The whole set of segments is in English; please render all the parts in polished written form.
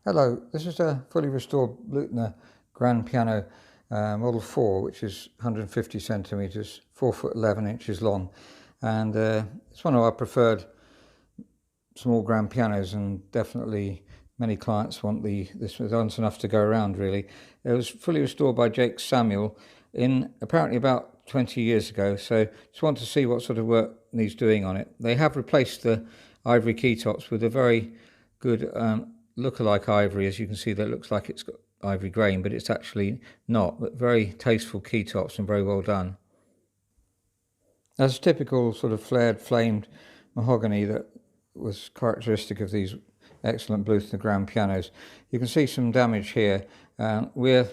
Hello, this is a fully restored Bluthner grand piano Model 4, which is 150 centimetres, 4 foot 11 inches long, and it's one of our preferred small grand pianos, and definitely many clients want this. There's enough to go around, really. It was fully restored by Jake Samuel in apparently about 20 years ago, so just want to see what sort of work needs doing on it. They have replaced the ivory key tops with a very good look-alike ivory. As you can see, that looks like it's got ivory grain, but it's actually not. But very tasteful key tops and very well done. That's typical sort of flared, flamed mahogany that was characteristic of these excellent Bluthner grand pianos. You can see some damage here. We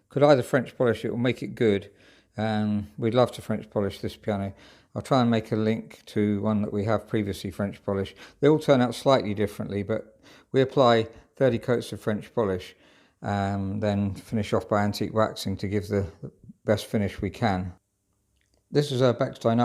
could either French polish it or make it good. We'd love to French polish this piano. I'll try and make a link to one that we have previously French polished. They all turn out slightly differently, but we apply 30 coats of French polish, then finish off by antique waxing to give the best finish we can. This is a Bechstein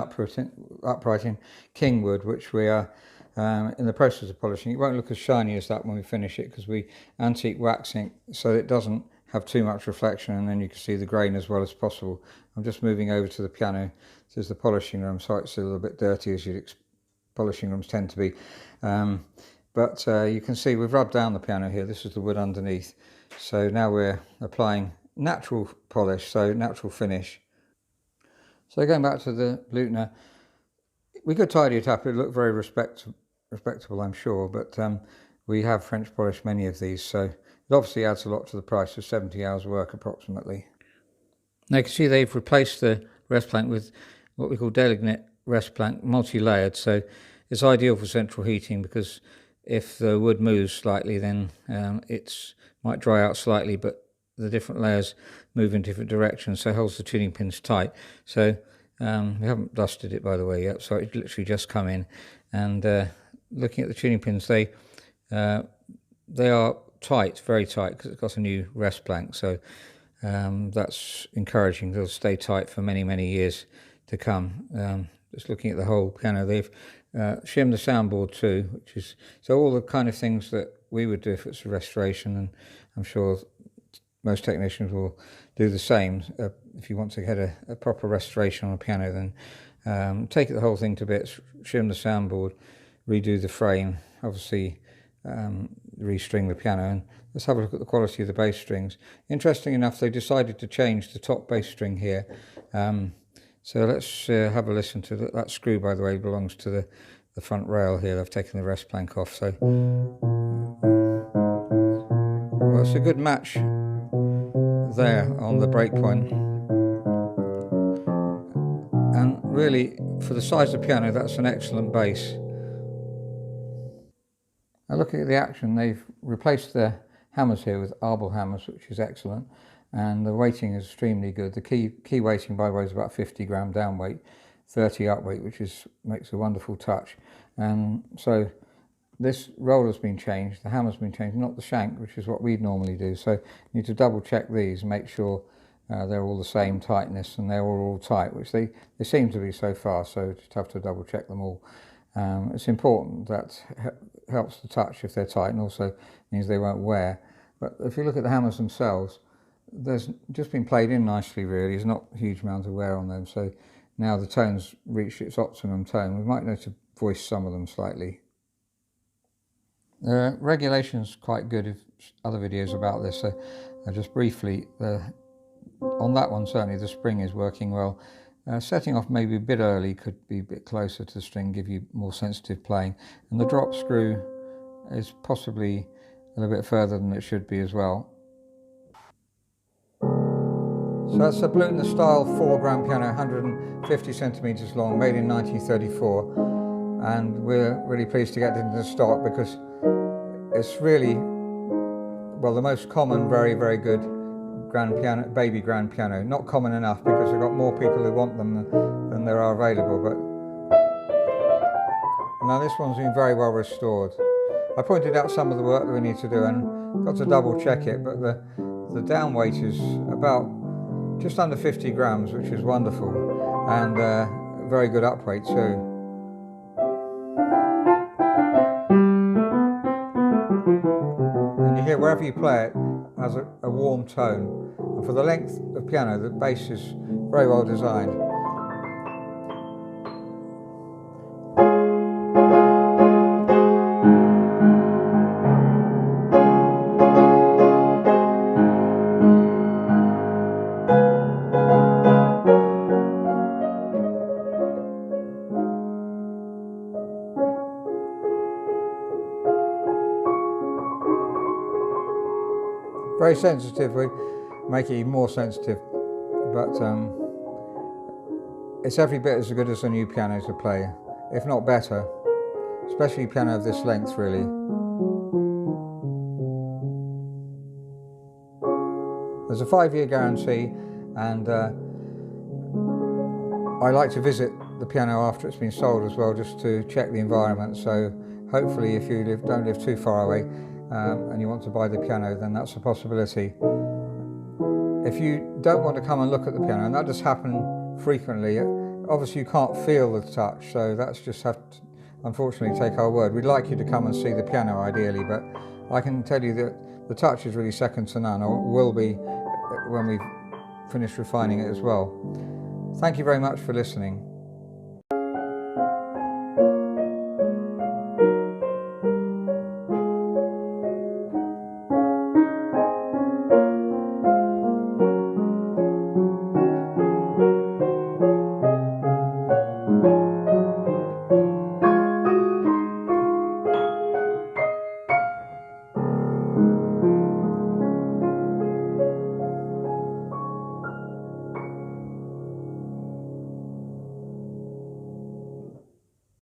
upright in king wood, which we are in the process of polishing. It won't look as shiny as that when we finish it, because we antique waxing so it doesn't have too much reflection, and then you can see the grain as well as possible. I'm just moving over to the piano. This is the polishing room, so it's a little bit dirty, as polishing rooms tend to be. But you can see we've rubbed down the piano here. This is the wood underneath. So now we're applying natural polish, so natural finish. So going back to the Bluthner, we could tidy it up. It looked very respectable, I'm sure, but we have French polished many of these, so it obviously adds a lot to the price of 70 hours work approximately. Now you can see they've replaced the rest plank with what we call delignate rest plank, multi-layered, so it's ideal for central heating, because if the wood moves slightly, then it might dry out slightly, but the different layers move in different directions, so it holds the tuning pins tight. So we haven't dusted it, by the way, yet, so it's literally just come in. And looking at the tuning pins, they are tight, very tight, because it's got a new rest plank, so that's encouraging. They'll stay tight for many, many years to come. Just looking at the whole piano, they've shimmed the soundboard too, which is so all the kind of things that we would do if it's a restoration, and I'm sure most technicians will do the same. If you want to get a proper restoration on a piano, then take the whole thing to bits, shim the soundboard, redo the frame, obviously restring the piano, and let's have a look at the quality of the bass strings. Interesting enough, they decided to change the top bass string here. So let's have a listen to that. That screw, by the way, belongs to the front rail here. I've taken the rest plank off, so well, it's a good match there on the break point. And really, for the size of the piano, that's an excellent bass. Now looking at the action, they've replaced the hammers here with arbel hammers, which is excellent, and the weighting is extremely good. The key weighting, by the way, is about 50 gram down weight, 30 up weight, which makes a wonderful touch. And so this roller's been changed, the hammer's been changed, not the shank, which is what we'd normally do. So you need to double check these and make sure they're all the same tightness, and they're all tight, which they seem to be so far, so just have to double check them all. It's important, that helps the touch if they're tight, and also means they won't wear. But if you look at the hammers themselves, there's just been played in nicely, really. There's not a huge amount of wear on them, so now the tone's reached its optimum tone. We might need to voice some of them slightly. The regulation's quite good. If other videos about this, so just briefly, on that one certainly the spring is working well. Setting off maybe a bit early could be a bit closer to the string, give you more sensitive playing, and the drop screw is possibly a little bit further than it should be as well. So that's a Bluthner style 4 grand piano, 150 centimetres long, made in 1934, and we're really pleased to get it into stock, because it's really, well, the most common, very, very good grand piano, baby grand piano. Not common enough, because we've got more people who want them than there are available, but now this one's been very well restored. I pointed out some of the work that we need to do, and got to double check it, but the down weight is about just under 50 grams, which is wonderful, and very good up weight too. And you hear wherever you play it has a warm tone. And for the length of piano, the bass is very well designed. Very sensitive, we make it even more sensitive, but it's every bit as good as a new piano to play, if not better, especially piano of this length really. There's a 5-year guarantee, and I like to visit the piano after it's been sold as well, just to check the environment. So hopefully if you don't live too far away and you want to buy the piano, then that's a possibility. If you don't want to come and look at the piano, and that does happen frequently, obviously you can't feel the touch, so that's just have to unfortunately take our word. We'd like you to come and see the piano ideally, but I can tell you that the touch is really second to none, or will be when we've finished refining it as well. Thank you very much for listening.